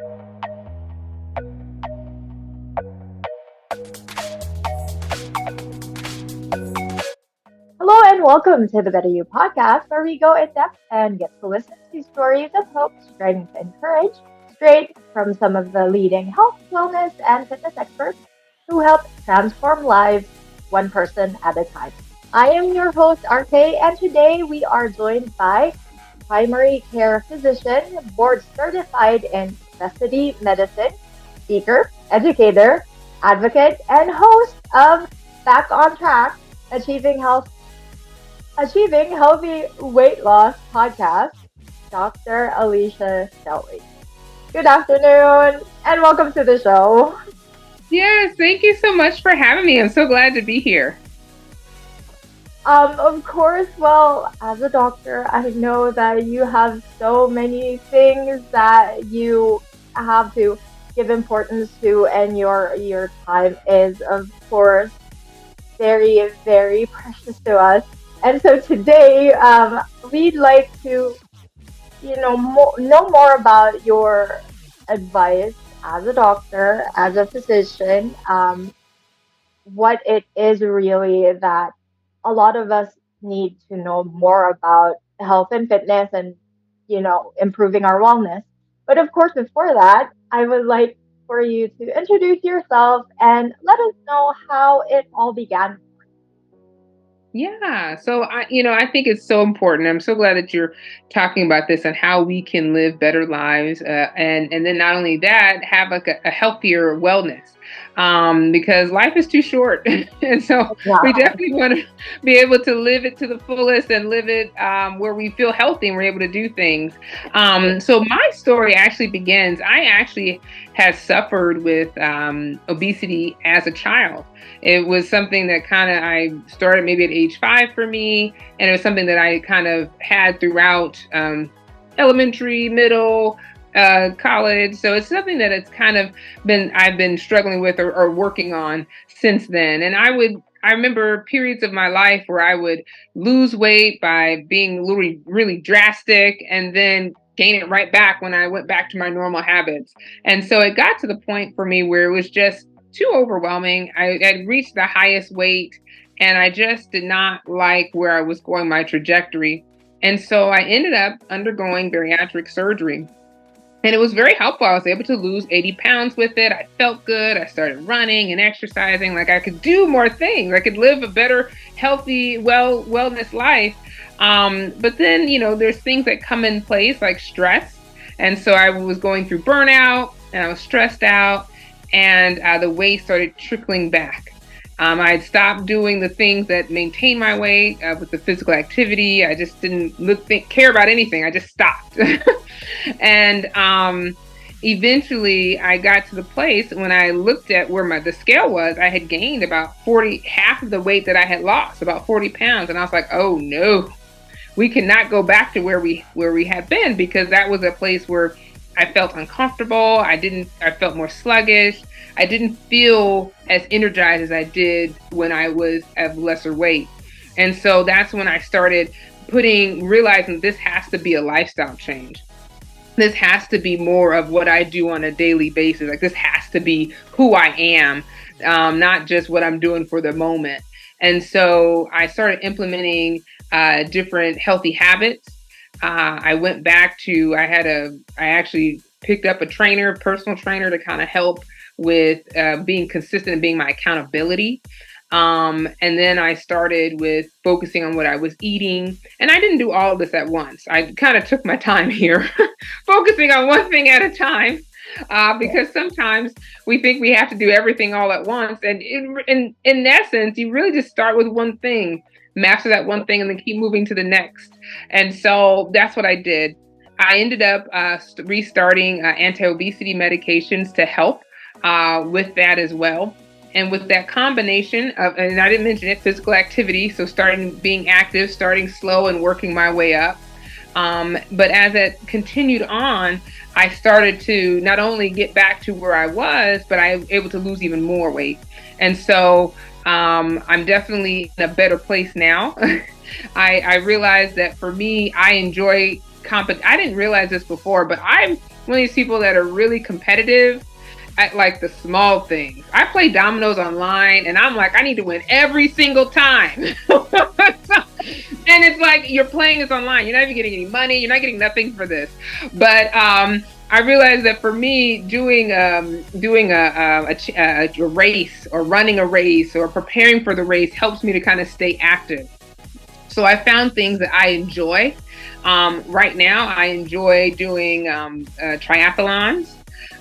Hello and welcome to the BetterU Podcast, where we go in depth and get to listen to stories of hope, strength, and courage straight from some of the leading health, wellness, and fitness experts who help transform lives one person at a time. I am your host, RKaye, and today we are joined by primary care physician, board certified in obesity medicine, speaker, educator, advocate, and host of Back on Track, Achieving Healthy Weight Loss podcast, Dr. Alicia Shelly. Good afternoon and welcome to the show. Yes, thank you so much for having me. I'm so glad to be here. Of course, well, as a doctor, I know that you have so many things that you have to give importance to, and your time is, of course, very, very precious to us. And so today, we'd like to, know more about your advice as a doctor, as a physician, what it is really that a lot of us need to know more about health and fitness and, improving our wellness. But of course, before that, I would like for you to introduce yourself and let us know how it all began. Yeah. So I think it's so important. I'm so glad that you're talking about this and how we can live better lives, and then not only that, have like a healthier wellness, because life is too short, and so we definitely want to be able to live it to the fullest and live it where we feel healthy and we're able to do things. So my story actually begins. I actually have suffered with obesity as a child. It was something that I started maybe at age 5 for me. And it was something that I kind of had throughout elementary, middle, college. So it's something that I've been struggling with or working on since then. And I remember periods of my life where I would lose weight by being really drastic and then gain it right back when I went back to my normal habits. And so it got to the point for me where it was just too overwhelming. I had reached the highest weight and I just did not like where I was going, my trajectory. And so I ended up undergoing bariatric surgery. And it was very helpful. I was able to lose 80 pounds with it. I felt good. I started running and exercising. Like I could do more things. I could live a better, healthy, wellness life. But then, there's things that come in place like stress. And so I was going through burnout and I was stressed out. And the weight started trickling back. I had stopped doing the things that maintain my weight with the physical activity. I just didn't care about anything. I just stopped. And eventually I got to the place when I looked at where the scale was, I had gained about half of the weight that I had lost, about 40 pounds. And I was like, oh no, we cannot go back to where we had been, because that was a place where I felt uncomfortable. I felt more sluggish. I didn't feel as energized as I did when I was at lesser weight. And so that's when I started realizing this has to be a lifestyle change. This has to be more of what I do on a daily basis. Like this has to be who I am, not just what I'm doing for the moment. And so I started implementing different healthy habits. I went back to, I actually picked up a personal trainer to kind of help with being consistent and being my accountability. And then I started with focusing on what I was eating. And I didn't do all of this at once. I kind of took my time here, focusing on one thing at a time, because sometimes we think we have to do everything all at once. And in essence, you really just start with one thing, master that one thing, and then keep moving to the next. And so that's what I did. I ended up restarting anti-obesity medications to help with that as well. And with that combination of, and I didn't mention it, physical activity. So starting being active, starting slow and working my way up. But as it continued on, I started to not only get back to where I was, but I was able to lose even more weight. And so I'm definitely in a better place now. I realized that for me, I enjoy I didn't realize this before, but I'm one of these people that are really competitive at like the small things. I play dominoes online and I'm like, I need to win every single time. And it's like you're playing this online. You're not even getting any money. You're not getting nothing for this. But I realized that for me, doing a race or running a race or preparing for the race helps me to kind of stay active. So I found things that I enjoy. Right now, I enjoy doing triathlons,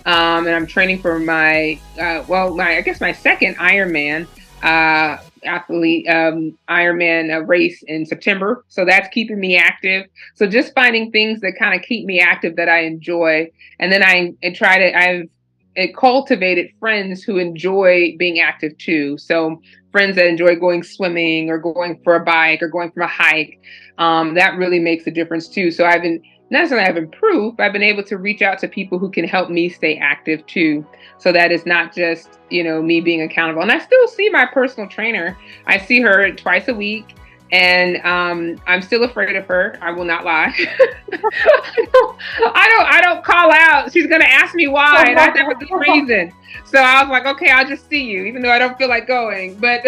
and I'm training for my I guess my second Ironman athlete Ironman race in September. So that's keeping me active. So just finding things that kind of keep me active that I enjoy, and then I've cultivated friends who enjoy being active too. So friends that enjoy going swimming or going for a bike or going for a hike. That really makes a difference too. So I've been not necessarily I've improved, but I've been able to reach out to people who can help me stay active too. So that is not just, me being accountable. And I still see my personal trainer. I see her twice a week. And I'm still afraid of her. I will not lie. I don't call out. She's gonna ask me why, and I have a good reason. So I was like, okay, I'll just see you, even though I don't feel like going. But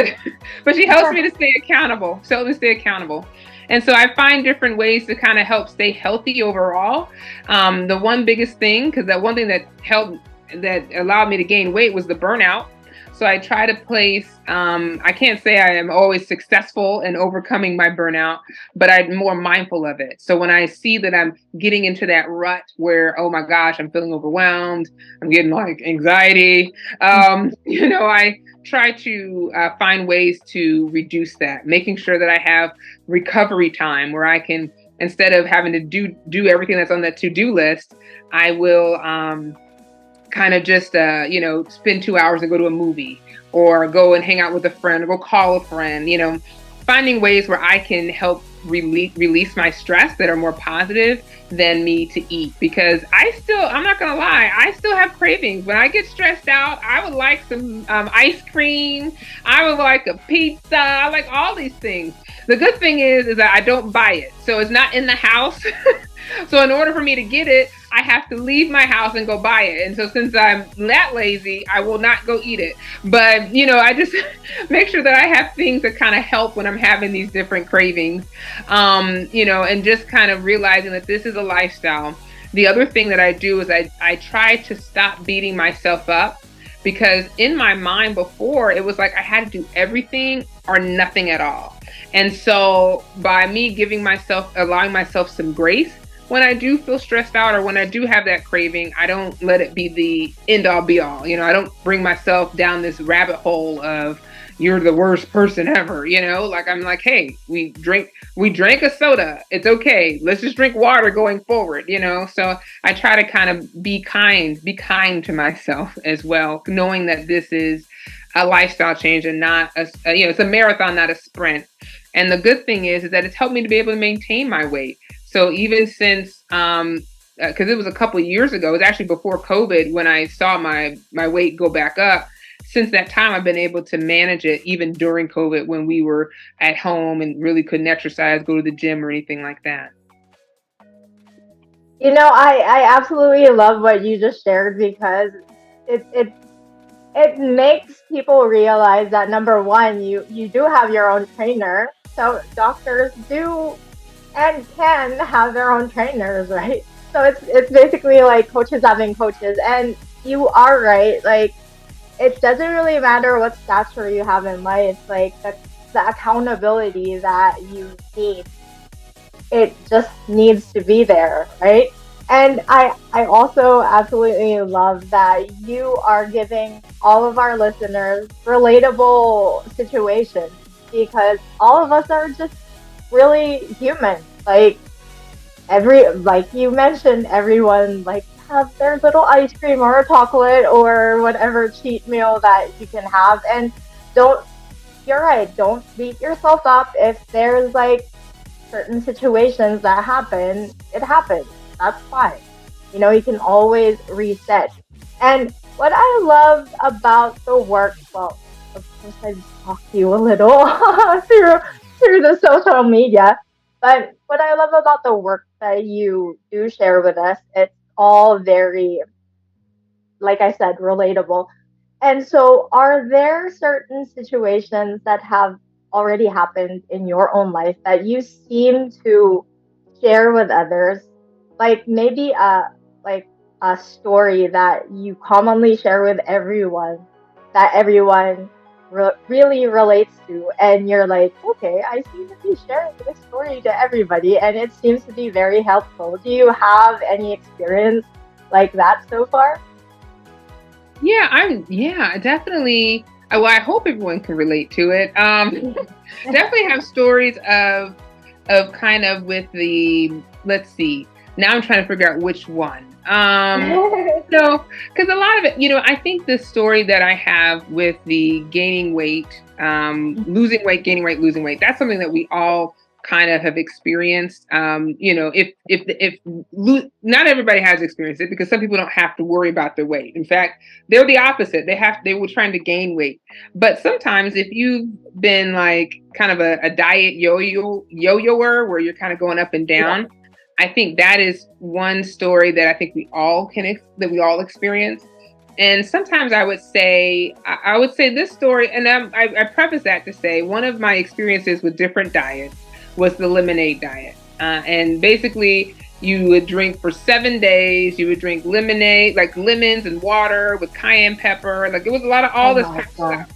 but she helps me to stay accountable. She helps me stay accountable. And so I find different ways to kind of help stay healthy overall. The one biggest thing, because that one thing that allowed me to gain weight was the burnout. So I try to place, I can't say I am always successful in overcoming my burnout, but I'm more mindful of it. So when I see that I'm getting into that rut where, oh my gosh, I'm feeling overwhelmed, I'm getting like anxiety, I try to find ways to reduce that, making sure that I have recovery time where I can, instead of having to do everything that's on that to-do list, I will kind of just, spend 2 hours and go to a movie or go and hang out with a friend or go call a friend, finding ways where I can help release my stress that are more positive than me to eat. Because I'm not going to lie, I still have cravings. When I get stressed out, I would like some ice cream. I would like a pizza. I like all these things. The good thing is that I don't buy it. So it's not in the house. So in order for me to get it, I have to leave my house and go buy it. And so since I'm that lazy, I will not go eat it. But, I just make sure that I have things that kind of help when I'm having these different cravings, and just kind of realizing that this is a lifestyle. The other thing that I do is I try to stop beating myself up, because in my mind before, it was like I had to do everything or nothing at all. And so by me allowing myself some grace, when I do feel stressed out or when I do have that craving, I don't let it be the end all be all. I don't bring myself down this rabbit hole of you're the worst person ever. Like I'm like, hey, we drank a soda. It's okay. Let's just drink water going forward. So I try to kind of be kind to myself as well, knowing that this is a lifestyle change and not it's a marathon, not a sprint. And the good thing is that it's helped me to be able to maintain my weight. So even since, because it was a couple of years ago, it was actually before COVID when I saw my weight go back up. Since that time, I've been able to manage it even during COVID when we were at home and really couldn't exercise, go to the gym or anything like that. I absolutely love what you just shared, because it makes people realize that, number one, you do have your own trainer. So doctors do and can have their own trainers, right? So it's basically like coaches having coaches. And you are right, like it doesn't really matter what stature you have in life, like the accountability that you need, it just needs to be there, right? And I also absolutely love that you are giving all of our listeners relatable situations, because all of us are just really human. Like you mentioned, everyone like have their little ice cream or a chocolate or whatever cheat meal that you can have. And you're right, don't beat yourself up if there's like certain situations that happen. It happens. That's fine. You can always reset. And what I love about the work, well, of course I just talked to you a little through the social media, but what I love about the work that you do share with us, it's all very, like I said, relatable. And so, are there certain situations that have already happened in your own life that you seem to share with others? Like maybe like a story that you commonly share with everyone that everyone really relates to, and you're like, okay, I seem to be sharing this story to everybody, and it seems to be very helpful. Do you have any experience like that so far? Yeah, definitely. Well, I hope everyone can relate to it. Definitely have stories of kind of with the, let's see. Now I'm trying to figure out which one. So, because a lot of it, I think the story that I have with the gaining weight, losing weight, gaining weight, losing weight, that's something that we all kind of have experienced. If not everybody has experienced it, because some people don't have to worry about their weight. In fact, they're the opposite. They were trying to gain weight. But sometimes if you've been like kind of a diet yo-yoer where you're kind of going up and down, I think that is one story that I think we all experience. And sometimes I would say this story, and I preface that to say one of my experiences with different diets was the lemonade diet. And basically you would drink for 7 days, you would drink lemonade, like lemons and water with cayenne pepper. Like it was a lot of all this kind of stuff.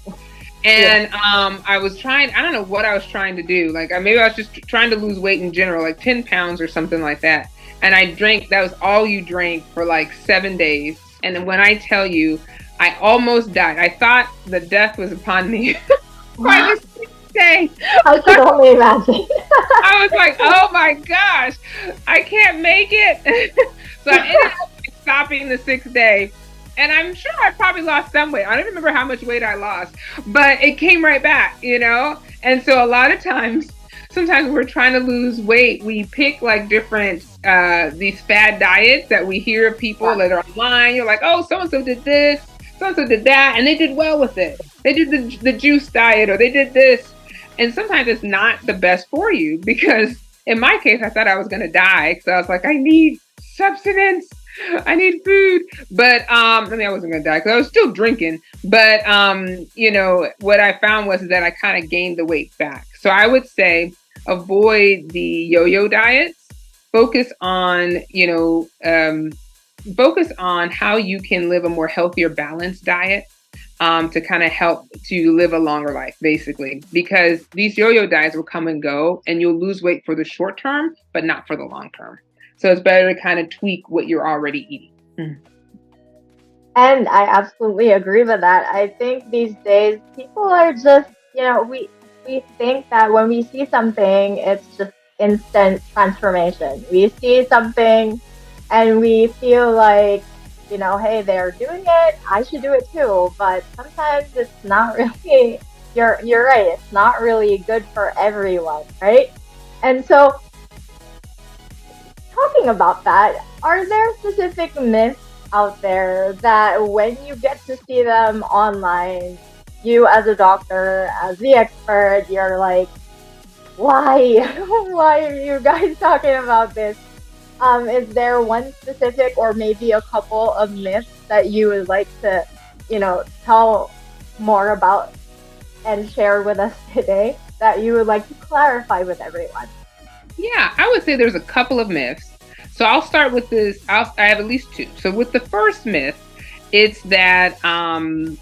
And I don't know what I was trying to do. Like maybe I was just trying to lose weight in general, like 10 pounds or something like that. And that was all you drank for like 7 days. And then when I tell you, I almost died. I thought the death was upon me. By the 6th day. I can only imagine. I was like, oh my gosh, I can't make it. So I ended up stopping the 6th day. And I'm sure I probably lost some weight. I don't remember how much weight I lost, but it came right back, And so a lot of times, sometimes we're trying to lose weight, we pick like different, these fad diets that we hear of people that are online. You're like, oh, so-and-so did this, so-and-so did that, and they did well with it. They did the juice diet, or they did this. And sometimes it's not the best for you, because in my case, I thought I was going to die. So I was like, I need substance. I need food. But, I wasn't going to die because I was still drinking. But, what I found was that I kind of gained the weight back. So I would say avoid the yo-yo diets, focus on how you can live a more healthier, balanced diet. To kind of help to live a longer life, basically, because these yo-yo diets will come and go, and you'll lose weight for the short term, but not for the long term. So it's better to kind of tweak what you're already eating. And I absolutely agree with that. I think these days people are just, we think that when we see something, it's just instant transformation. We see something and we feel like, hey, they're doing it, I should do it too. But sometimes it's not really, you're right, it's not really good for everyone, right? And so, talking about that, are there specific myths out there that when you get to see them online, you as a doctor, as the expert, you're like, why? Why are you guys talking about this? Is there one specific or maybe a couple of myths that you would like to, tell more about and share with us today that you would like to clarify with everyone? Yeah, I would say there's a couple of myths. So I'll start with this. I have at least two. So with the first myth, it's that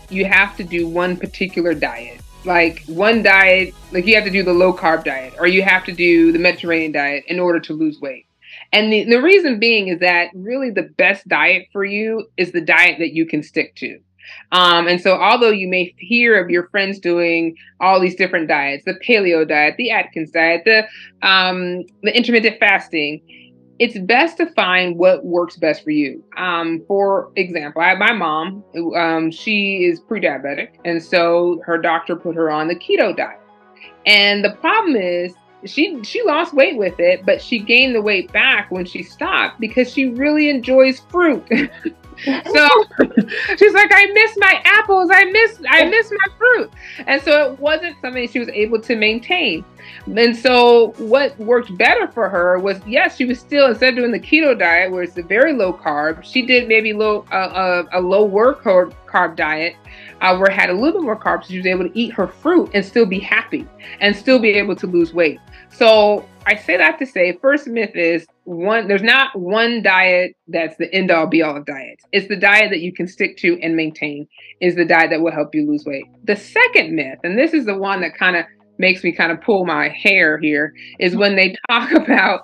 you have to do one particular diet. Like one diet, like you have to do the low carb diet, or you have to do the Mediterranean diet in order to lose weight. And the reason being is that really the best diet for you is the diet that you can stick to. And so although you may hear of your friends doing all these different diets, the paleo diet, the Atkins diet, the intermittent fasting, it's best to find what works best for you. For example, I have my mom, she is pre-diabetic. And so her doctor put her on the keto diet. And the problem is she lost weight with it, but she gained the weight back when she stopped because she really enjoys fruit. So she's like, I miss my apples. I miss my fruit. And so it wasn't something she was able to maintain. And so what worked better for her was, yes, she was still, instead of doing the keto diet, where it's a very low carb, she did maybe a lower carb diet, where it had a little bit more carbs. So she was able to eat her fruit and still be happy and still be able to lose weight. So I say that to say, first myth is there's not one diet that's the end all be all of diets. It's the diet that you can stick to and maintain is the diet that will help you lose weight. The second myth, and this is the one that kind of makes me kind of pull my hair here, is when they talk about,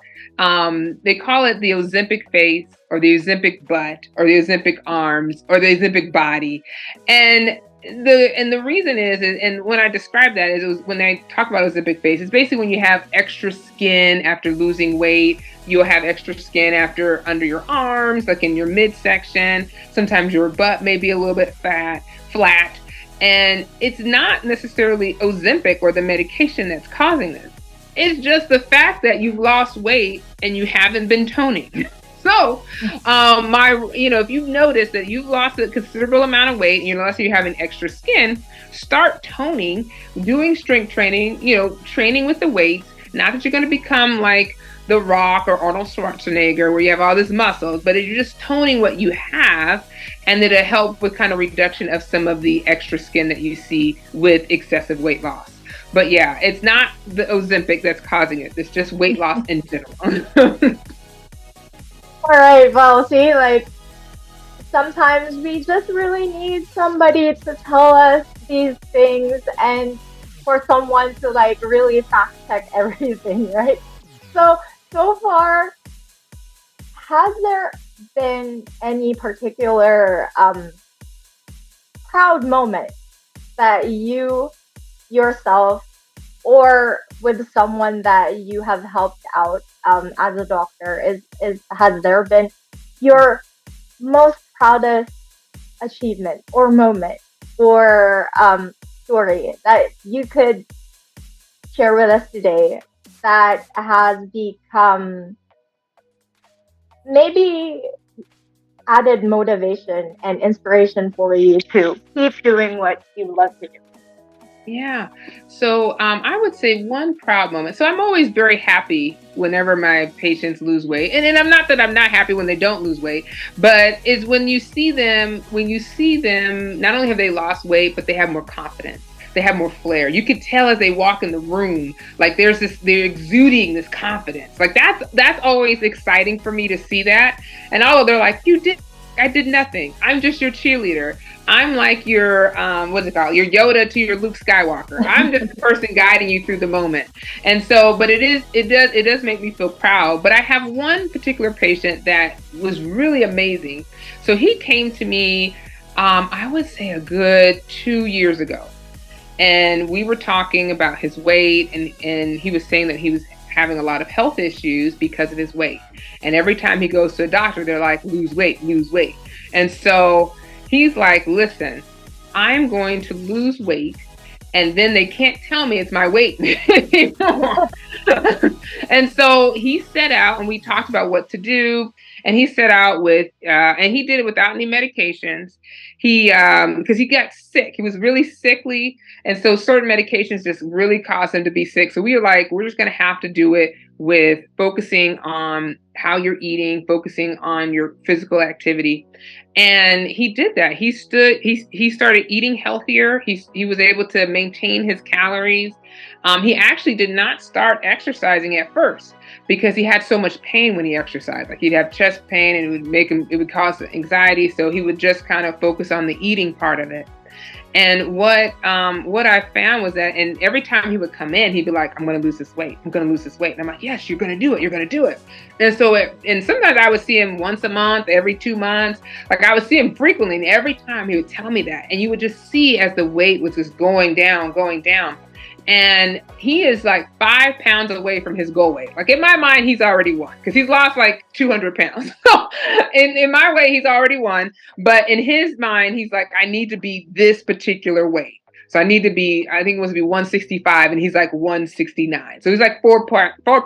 they call it the Ozempic face or the Ozempic butt or the Ozempic arms or the Ozempic body. And the reason is, and when I describe that, is it was when I talk about Ozempic face, it's basically when you have extra skin after losing weight. You'll have extra skin under your arms, like in your midsection. Sometimes your butt may be a little bit flat. And it's not necessarily Ozempic or the medication that's causing this. It's just the fact that you've lost weight and you haven't been toning. So, if you've noticed that you've lost a considerable amount of weight and you're having extra skin, start toning, doing strength training, training with the weights. Not that you're going to become like The Rock or Arnold Schwarzenegger where you have all this muscles, but you're just toning what you have, and it'll help with kind of reduction of some of the extra skin that you see with excessive weight loss. But yeah, it's not the Ozempic that's causing it. It's just weight loss in general. All right, well, see, like, sometimes we just really need somebody to tell us these things and for someone to, like, really fact check everything, right? So far, has there been any particular proud moment that you yourself or with someone that you have helped out as a doctor has there been your most proudest achievement or moment or story that you could share with us today that has become maybe added motivation and inspiration for you to keep doing what you love to do? Yeah. So I would say one proud moment. So I'm always very happy whenever my patients lose weight. And I'm not that I'm not happy when they don't lose weight, but it's when you see them, not only have they lost weight, but they have more confidence. They have more flair. You could tell as they walk in the room, like they're exuding this confidence. Like that's always exciting for me to see that. And although they're like, I did nothing. I'm just your cheerleader. I'm like your, what's it called? Your Yoda to your Luke Skywalker. I'm just the person guiding you through the moment. And so, but it does make me feel proud. But I have one particular patient that was really amazing. So he came to me, I would say a good 2 years ago. And we were talking about his weight, and he was saying that he was having a lot of health issues because of his weight. And every time he goes to a doctor, they're like, lose weight, lose weight. And so he's like, listen, I'm going to lose weight, and then they can't tell me it's my weight anymore. And so he set out, and we talked about what to do. And he set out with, and he did it without any medications. Because he got sick. He was really sickly. And so certain medications just really caused him to be sick. So we were like, we're just going to have to do it with focusing on how you're eating, focusing on your physical activity. And he did that. He started eating healthier. He was able to maintain his calories. He actually did not start exercising at first because he had so much pain when he exercised. Like he'd have chest pain, and it would cause anxiety. So he would just kind of focus on the eating part of it. And what I found was that, and every time he would come in, he'd be like, I'm going to lose this weight. I'm going to lose this weight. And I'm like, yes, you're going to do it. You're going to do it. And so, and sometimes I would see him once a month, every 2 months. Like I would see him frequently. And every time he would tell me that. And you would just see as the weight was just going down. And he is like 5 pounds away from his goal weight. Like in my mind, he's already won because he's lost like 200 pounds. So in my way, he's already won. But in his mind, he's like, I need to be this particular weight. So I think it was to be 165, and he's like 169. So he's like 4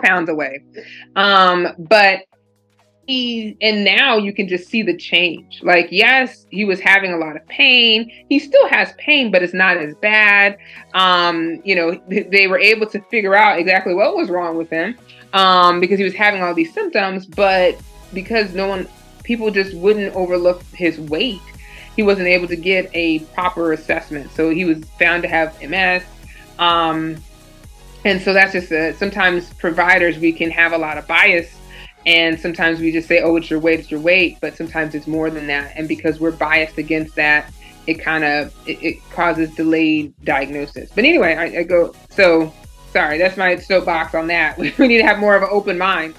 pounds away. But and now you can just see the change. Like, yes, he was having a lot of pain. He still has pain, but it's not as bad. They were able to figure out exactly what was wrong with him, because he was having all these symptoms, but because people just wouldn't overlook his weight, he wasn't able to get a proper assessment. So he was found to have MS. And so that's just sometimes providers, we can have a lot of bias. And sometimes we just say, oh, it's your weight. But sometimes it's more than that. And because we're biased against that, it causes delayed diagnosis. But anyway, so sorry, that's my soapbox on that. We need to have more of an open mind,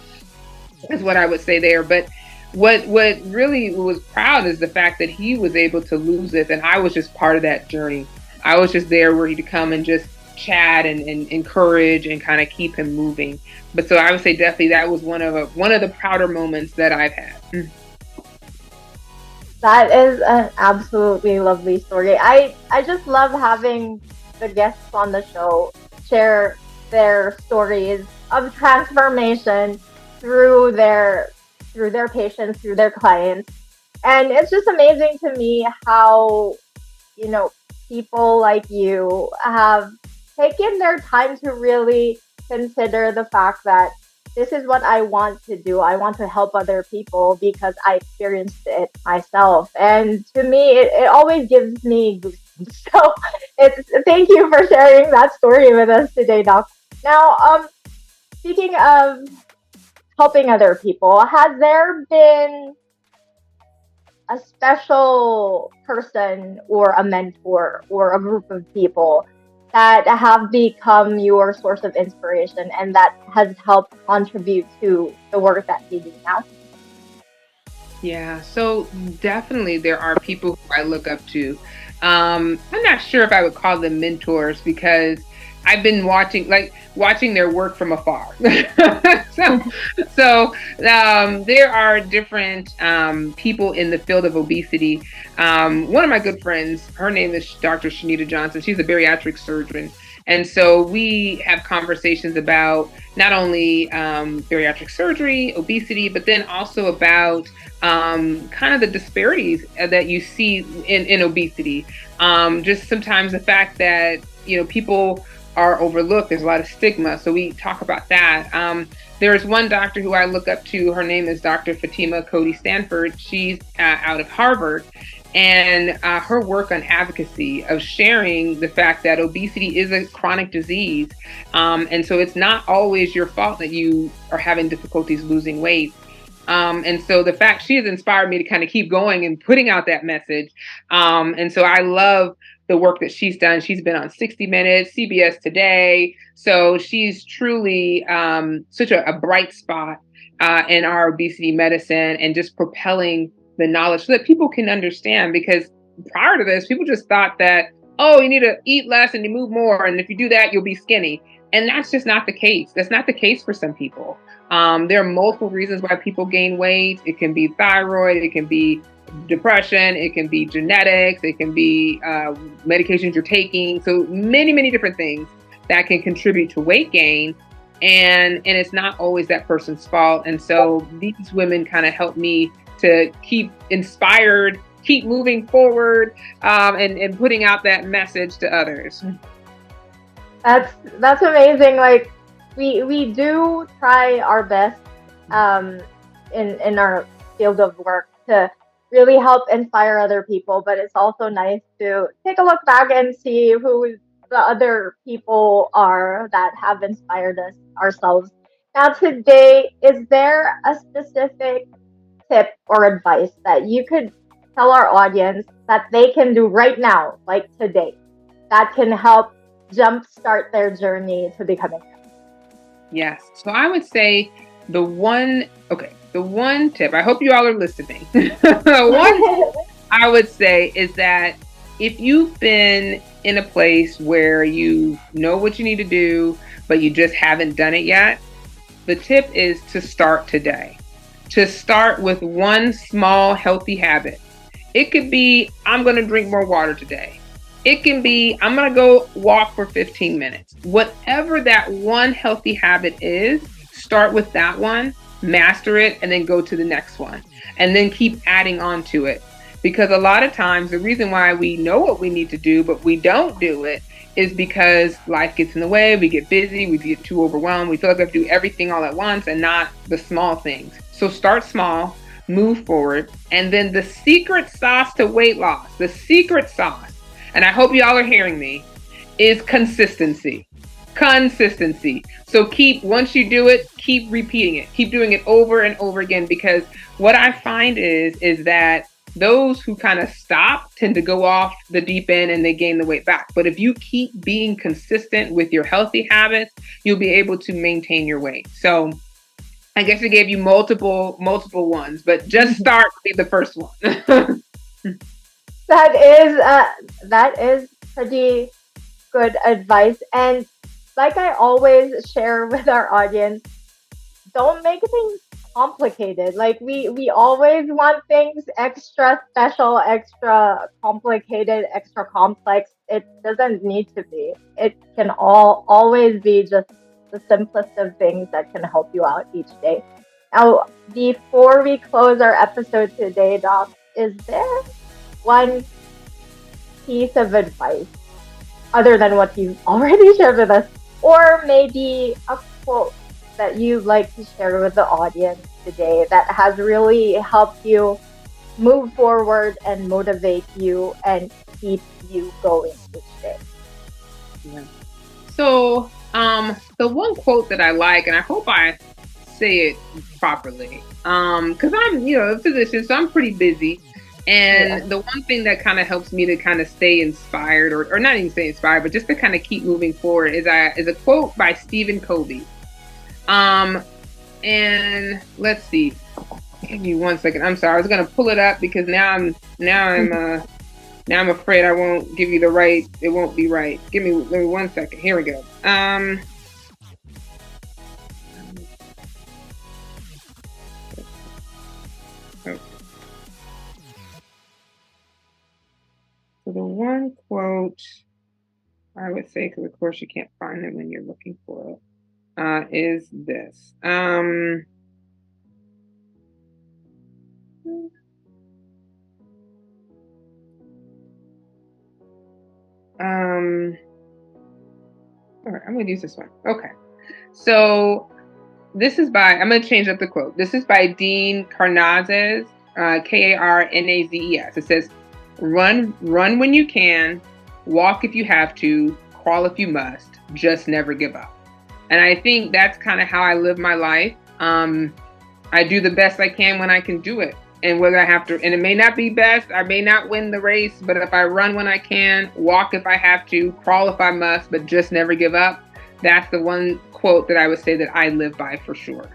is what I would say there. But what really was proud is the fact that he was able to lose it. And I was just part of that journey. I was just there ready to come and just chat and encourage and kind of keep him moving. But so I would say definitely that was one of the prouder moments that I've had. That is an absolutely lovely story. I just love having the guests on the show share their stories of transformation through their patients, through their clients. And it's just amazing to me how, people like you have taken their time to really consider the fact that this is what I want to do. I want to help other people because I experienced it myself. And to me, it always gives me goosebumps. So thank you for sharing that story with us today, Doc. Now, speaking of helping other people, has there been a special person or a mentor or a group of people that have become your source of inspiration and that has helped contribute to the work that you do now? Yeah, so definitely there are people who I look up to. I'm not sure if I would call them mentors because I've been watching their work from afar. so there are different people in the field of obesity. One of my good friends, her name is Dr. Shanita Johnson. She's a bariatric surgeon. And so we have conversations about not only bariatric surgery, obesity, but then also about kind of the disparities that you see in obesity. Just sometimes the fact that, people are overlooked. There's a lot of stigma. So we talk about that. There's one doctor who I look up to. Her name is Dr. Fatima Cody Stanford. She's out of Harvard. And her work on advocacy of sharing the fact that obesity is a chronic disease. And so it's not always your fault that you are having difficulties losing weight. And so the fact she has inspired me to kind of keep going and putting out that message. And so I love the work that she's done. She's been on 60 Minutes, CBS Today. So she's truly such a bright spot in our obesity medicine and just propelling the knowledge so that people can understand. Because prior to this, people just thought that, oh, you need to eat less and you move more. And if you do that, you'll be skinny. And that's just not the case. That's not the case for some people. There are multiple reasons why people gain weight. It can be thyroid. It can be depression, it can be genetics, it can be medications you're taking. So many, many different things that can contribute to weight gain. And it's not always that person's fault. And so these women kind of help me to keep inspired, keep moving forward, and putting out that message to others. That's amazing. Like we do try our best in our field of work to really help inspire other people, but it's also nice to take a look back and see who the other people are that have inspired us ourselves. Now today, is there a specific tip or advice that you could tell our audience that they can do right now, like today, that can help jumpstart their journey to becoming healthy? Yes. So I would say the one tip, I hope you all are listening. One I would say is that if you've been in a place where you know what you need to do, but you just haven't done it yet, the tip is to start today. To start with one small healthy habit. It could be, I'm going to drink more water today. It can be, I'm going to go walk for 15 minutes. Whatever that one healthy habit is, start with that one master it, and then go to the next one, and then keep adding on to it. Because a lot of times the reason why we know what we need to do, but we don't do it, is because life gets in the way, we get busy, we get too overwhelmed, we feel like we have to do everything all at once and not the small things. So start small, move forward, and then the secret sauce to weight loss, the secret sauce, and I hope y'all are hearing me, is consistency. Consistency. So once you do it, keep repeating it. Keep doing it over and over again, because what I find is that those who kind of stop tend to go off the deep end and they gain the weight back. But if you keep being consistent with your healthy habits, you'll be able to maintain your weight. So I guess I gave you multiple ones, but just start with the first one. That is pretty good advice. And like I always share with our audience, don't make things complicated. Like we always want things extra special, extra complicated, extra complex. It doesn't need to be. It can always be just the simplest of things that can help you out each day. Now, before we close our episode today, Doc, is there one piece of advice other than what you've already shared with us, or maybe a quote that you'd like to share with the audience today that has really helped you move forward and motivate you and keep you going each day? Yeah. So, the one quote that I like, and I hope I say it properly, because I'm, a physician, so I'm pretty busy. And the one thing that kind of helps me to kind of stay inspired, or not even stay inspired, but just to kind of keep moving forward, is a quote by Stephen Covey. And let's see. Give me 1 second. I'm sorry. I was gonna pull it up because now I'm afraid I won't give you the right. It won't be right. Let me 1 second. Here we go. Okay. So the one quote I would say, because of course you can't find it when you're looking for it, is this. All right, I'm going to use this one. Okay. So this is I'm going to change up the quote. This is by Dean Karnazes, Karnazes. It says, run when you can, walk if you have to, crawl if you must, just never give up. And I think that's kind of how I live my life. I do the best I can when I can do it. And whether I have to, and it may not be best, I may not win the race, but if I run when I can, walk if I have to, crawl if I must, but just never give up. That's the one quote that I would say that I live by for sure.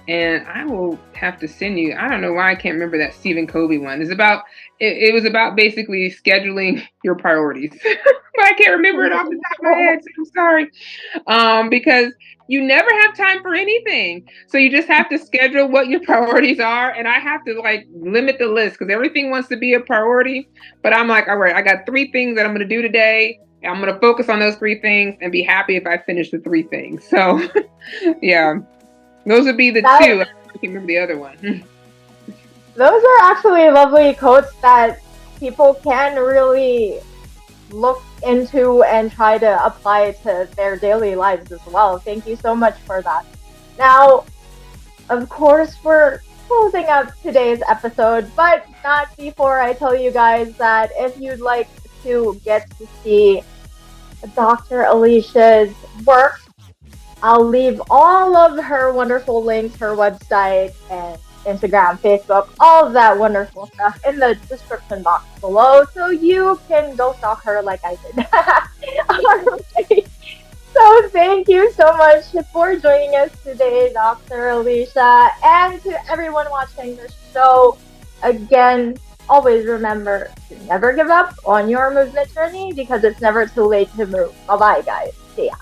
And I will have to send you, I don't know why I can't remember that Stephen Covey one. It was about basically scheduling your priorities. I can't remember it off the top of my head, so I'm sorry. Because you never have time for anything. So you just have to schedule what your priorities are. And I have to limit the list because everything wants to be a priority. But I'm like, all right, I got 3 things that I'm going to do today. I'm going to focus on those 3 things and be happy if I finish the 3 things. So yeah, those would be the 2. I can't remember the other one. Those are actually lovely quotes that people can really look into and try to apply to their daily lives as well. Thank you so much for that. Now, of course, we're closing up today's episode, but not before I tell you guys that if you'd like to get to see Dr. Alicia's work, I'll leave all of her wonderful links, her website and Instagram, Facebook, all of that wonderful stuff in the description box below, so you can go stalk her like I did. Alright. So thank you so much for joining us today, Dr. Alicia, and to everyone watching the show. Again, always remember to never give up on your movement journey because it's never too late to move. Bye-bye, guys. See ya.